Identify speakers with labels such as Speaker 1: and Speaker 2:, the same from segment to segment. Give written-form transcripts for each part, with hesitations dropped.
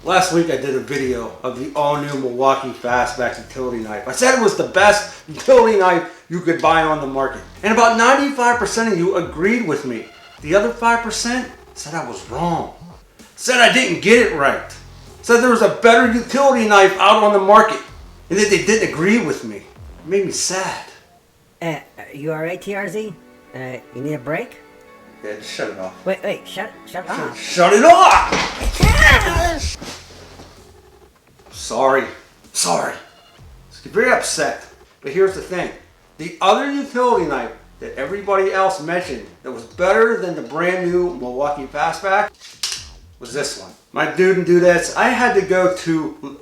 Speaker 1: Last week I did a video of the all-new Milwaukee Fastback utility knife. I said it was the best utility knife you could buy on the market. And about 95% of you agreed with me. The other 5% said I was wrong. Said I didn't get it right. Said there was a better utility knife out on the market. And that they didn't agree with me. It made me sad.
Speaker 2: You alright, TRZ? You need a break?
Speaker 1: Yeah, just shut it off.
Speaker 2: Wait, shut off.
Speaker 1: Shut it off! Sorry. I was very upset. But here's the thing. The other utility knife that everybody else mentioned that was better than the brand new Milwaukee Fastback was this one. My dude and dudettes, I had to go to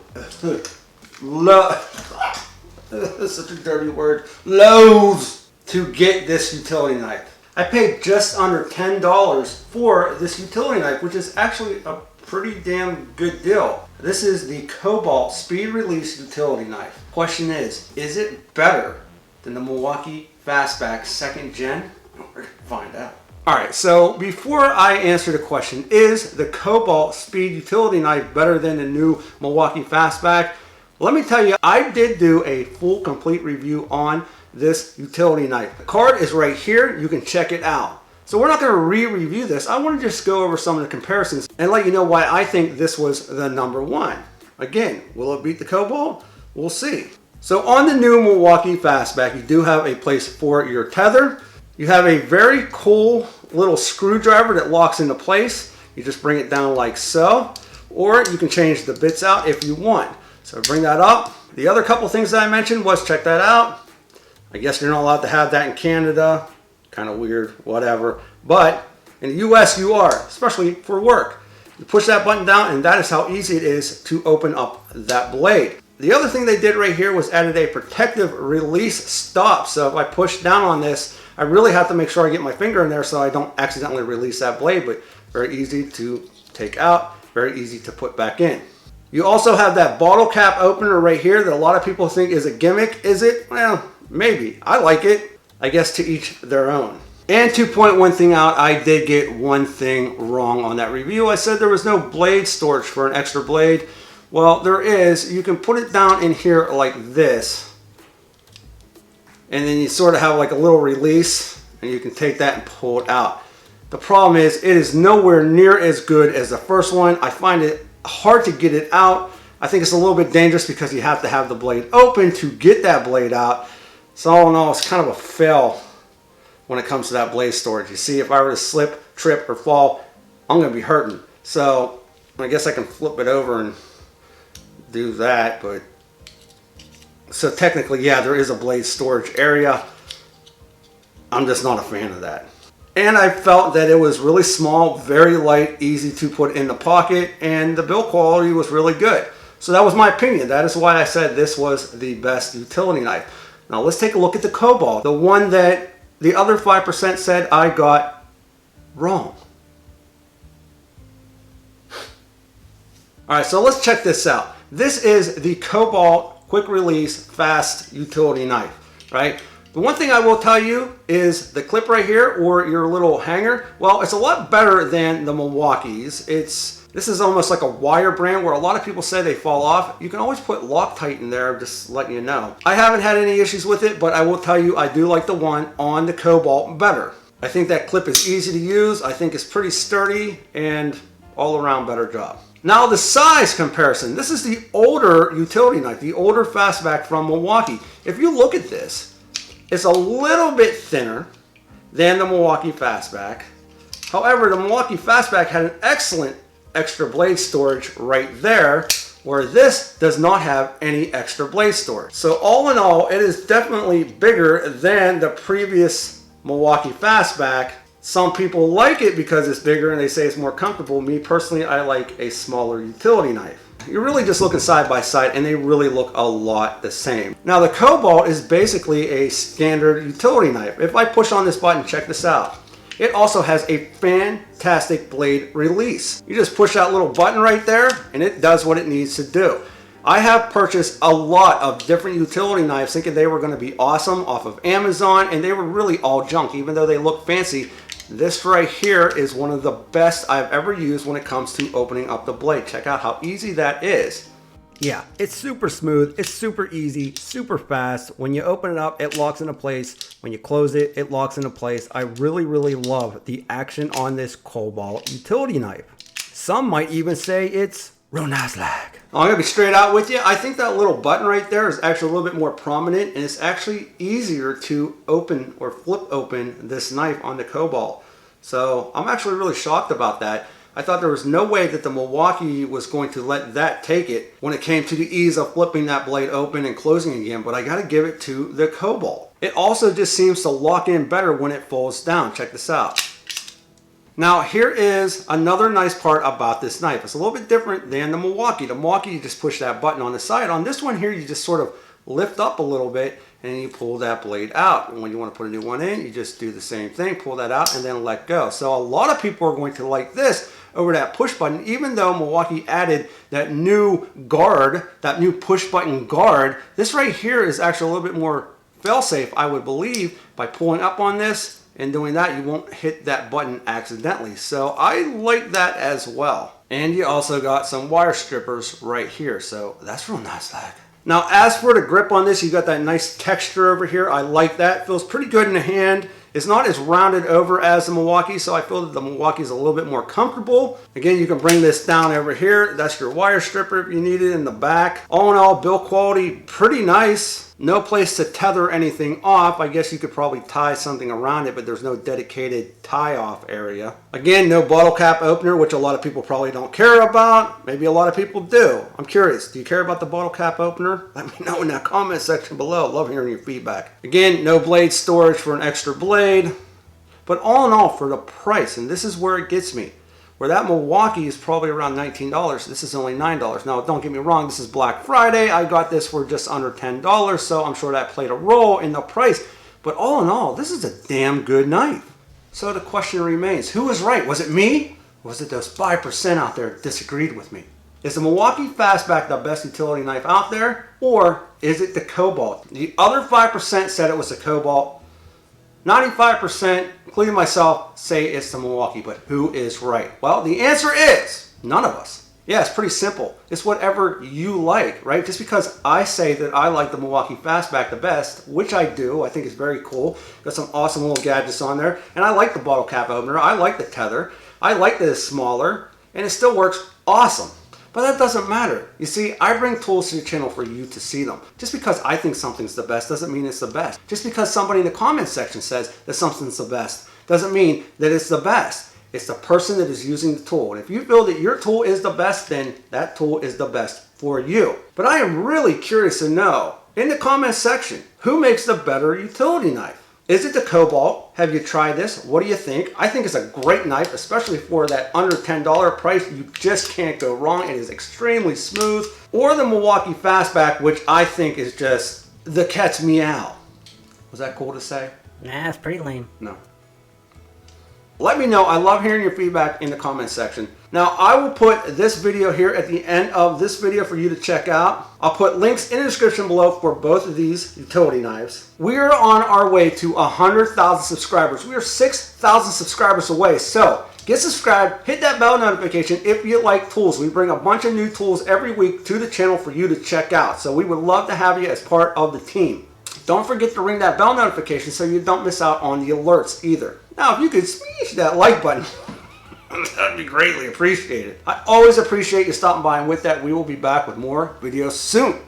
Speaker 1: that's such a dirty word. Lowe's to get this utility knife. I paid just under $10 for this utility knife, which is actually a pretty damn good deal. This is the Cobalt speed release utility knife. Question is it better than the Milwaukee Fastback 2nd gen? We're gonna find out. Alright, so before I answer the question, is the Cobalt speed utility knife better than the new Milwaukee Fastback? Let me tell you, I did do a full complete review on this utility knife. The card is right here, you can check it out. So we're not going to re-review this. I want to just go over some of the comparisons and let you know why I think this was the number one. Again, will it beat the Cobalt? We'll see. So on the new Milwaukee Fastback, you do have a place for your tether. You have a very cool little screwdriver that locks into place. You just bring it down like so, or you can change the bits out if you want. So bring that up. The other couple things that I mentioned was, check that out. I guess you're not allowed to have that in Canada. Kind of weird, whatever. But in the US you are, especially for work. You push that button down and that is how easy it is to open up that blade. The other thing they did right here was added a protective release stop. So if I push down on this, I really have to make sure I get my finger in there so I don't accidentally release that blade, but very easy to take out, very easy to put back in. You also have that bottle cap opener right here that a lot of people think is a gimmick. Is it? Well, maybe. I like it. I guess to each their own. And to point one thing out, I did get one thing wrong on that review. I said there was no blade storage for an extra blade. Well, there is. You can put it down in here like this. And then you sort of have like a little release. And you can take that and pull it out. The problem is, it is nowhere near as good as the first one. I find it hard to get it out. I think it's a little bit dangerous because you have to have the blade open to get that blade out. So all in all, it's kind of a fail when it comes to that blade storage. You see, if I were to slip, trip, or fall, I'm going to be hurting. So I guess I can flip it over and do that. But so technically, yeah, there is a blade storage area. I'm just not a fan of that. And I felt that it was really small, very light, easy to put in the pocket, and the build quality was really good. So that was my opinion. That is why I said this was the best utility knife. Now let's take a look at the Cobalt, the one that the other 5% said I got wrong. Alright, so let's check this out. This is the Cobalt quick release fast utility knife, right? The one thing I will tell you is the clip right here, or your little hanger, well, it's a lot better than the Milwaukee's. This is almost like a wire brand where a lot of people say they fall off. You can always put Loctite in there, just letting you know. I haven't had any issues with it, but I will tell you I do like the one on the Cobalt better. I think that clip is easy to use. I think it's pretty sturdy and all around better job. Now the size comparison. This is the older utility knife, the older Fastback from Milwaukee. If you look at this, it's a little bit thinner than the Milwaukee Fastback. However, the Milwaukee Fastback had an excellent extra blade storage right there, where this does not have any extra blade storage. So all in all, it is definitely bigger than the previous Milwaukee Fastback. Some people like it because it's bigger and they say it's more comfortable. Me personally, I like a smaller utility knife. You're really just looking side by side and they really look a lot the same. Now the Cobalt is basically a standard utility knife. If I push on this button, check this out. It also has a fantastic blade release. You just push that little button right there and it does what it needs to do. I have purchased a lot of different utility knives thinking they were going to be awesome off of Amazon, and they were really all junk. Even though they look fancy, This right here is one of the best I've ever used when it comes to opening up the blade. Check out how easy that is. Yeah, it's super smooth, it's super easy, super fast. When you open it up, it locks into place. When you close it, it locks into place. I really, really love the action on this Cobalt utility knife. Some might even say it's real nice like. I'm gonna be straight out with you. I think that little button right there is actually a little bit more prominent, and it's actually easier to open or flip open this knife on the Cobalt. So I'm actually really shocked about that. I thought there was no way that the Milwaukee was going to let that take it when it came to the ease of flipping that blade open and closing again, but I gotta give it to the Cobalt. It also just seems to lock in better when it folds down. Check this out. Now here is another nice part about this knife. It's a little bit different than the Milwaukee. The Milwaukee, you just push that button on the side. On this one here, you just sort of lift up a little bit and you pull that blade out. And when you want to put a new one in, you just do the same thing, pull that out and then let go. So a lot of people are going to like this over that push button, even though Milwaukee added that new guard, that new push button guard. This right here is actually a little bit more fail-safe, I would believe. By pulling up on this and doing that, you won't hit that button accidentally. So I like that as well. And you also got some wire strippers right here. So that's real nice like. Now, as for the grip on this, you got that nice texture over here. I like that. Feels pretty good in the hand. It's not as rounded over as the Milwaukee, so I feel that the Milwaukee is a little bit more comfortable. Again, you can bring this down over here. That's your wire stripper if you need it in the back. All in all, build quality, pretty nice. No place to tether anything off. I guess you could probably tie something around it, but there's no dedicated tie-off area. Again, no bottle cap opener, which a lot of people probably don't care about. Maybe a lot of people do. I'm curious, do you care about the bottle cap opener? Let me know in that comment section below. Love hearing your feedback. Again, no blade storage for an extra blade. But all in all, for the price, and this is where it gets me, where that Milwaukee is probably around $19, this is only $9. Now, don't get me wrong, this is Black Friday. I got this for just under $10, so I'm sure that played a role in the price. But all in all, this is a damn good knife. So the question remains, who was right? Was it me? Or was it those 5% out there that disagreed with me? Is the Milwaukee Fastback the best utility knife out there? Or is it the Cobalt? The other 5% said it was the Cobalt. 95%, including myself, say it's the Milwaukee, but who is right? Well, the answer is none of us. Yeah, it's pretty simple. It's whatever you like, right? Just because I say that I like the Milwaukee Fastback the best, which I do, I think it's very cool. Got some awesome little gadgets on there, and I like the bottle cap opener. I like the tether. I like that it's smaller, and it still works awesome. But that doesn't matter. You see, I bring tools to the channel for you to see them. Just because I think something's the best doesn't mean it's the best. Just because somebody in the comment section says that something's the best doesn't mean that it's the best. It's the person that is using the tool. And if you feel that your tool is the best, then that tool is the best for you. But I am really curious to know, in the comment section, who makes the better utility knife? Is it the Cobalt? Have you tried this? What do you think? I think it's a great knife, especially for that under $10 price. You just can't go wrong. It is extremely smooth. Or the Milwaukee Fastback, which I think is just the cat's meow. Was that cool to say?
Speaker 2: Nah, it's pretty lame.
Speaker 1: No. Let me know. I love hearing your feedback in the comment section. Now, I will put this video here at the end of this video for you to check out. I'll put links in the description below for both of these utility knives. We are on our way to 100,000 subscribers. We are 6,000 subscribers away. So get subscribed, hit that bell notification if you like tools. We bring a bunch of new tools every week to the channel for you to check out. So we would love to have you as part of the team. Don't forget to ring that bell notification so you don't miss out on the alerts either. Now, if you could smash that like button, that'd be greatly appreciated. I always appreciate you stopping by, and with that, we will be back with more videos soon.